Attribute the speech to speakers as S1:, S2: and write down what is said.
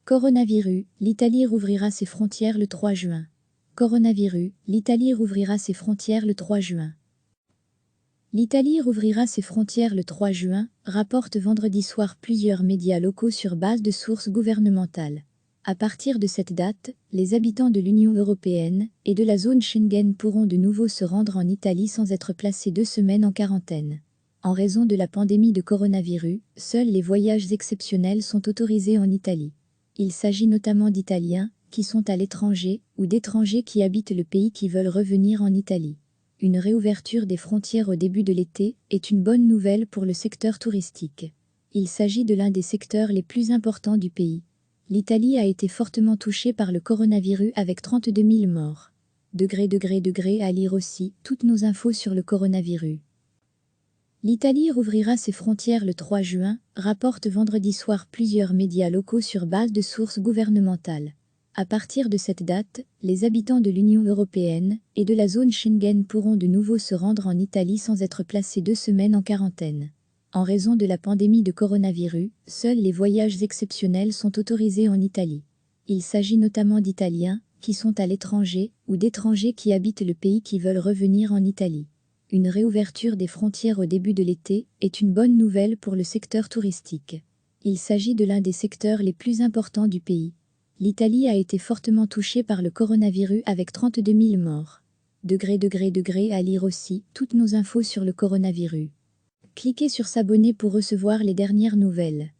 S1: Coronavirus, l'Italie rouvrira ses frontières le 3 juin. Coronavirus, l'Italie rouvrira ses frontières le 3 juin. L'Italie rouvrira ses frontières le 3 juin, rapportent vendredi soir plusieurs médias locaux sur base de sources gouvernementales. À partir de cette date, les habitants de l'Union européenne et de la zone Schengen pourront de nouveau se rendre en Italie sans être placés 2 semaines en quarantaine. En raison de la pandémie de coronavirus, seuls les voyages exceptionnels sont autorisés en Italie. Il s'agit notamment d'Italiens qui sont à l'étranger ou d'étrangers qui habitent le pays qui veulent revenir en Italie. Une réouverture des frontières au début de l'été est une bonne nouvelle pour le secteur touristique. Il s'agit de l'un des secteurs les plus importants du pays. L'Italie a été fortement touchée par le coronavirus avec 32 000 morts. À lire aussi toutes nos infos sur le coronavirus. L'Italie rouvrira ses frontières le 3 juin, rapportent vendredi soir plusieurs médias locaux sur base de sources gouvernementales. À partir de cette date, les habitants de l'Union européenne et de la zone Schengen pourront de nouveau se rendre en Italie sans être placés 2 semaines en quarantaine. En raison de la pandémie de coronavirus, seuls les voyages exceptionnels sont autorisés en Italie. Il s'agit notamment d'Italiens qui sont à l'étranger ou d'étrangers qui habitent le pays qui veulent revenir en Italie. Une réouverture des frontières au début de l'été est une bonne nouvelle pour le secteur touristique. Il s'agit de l'un des secteurs les plus importants du pays. L'Italie a été fortement touchée par le coronavirus avec 32 000 morts. À lire aussi toutes nos infos sur le coronavirus. Cliquez sur s'abonner pour recevoir les dernières nouvelles.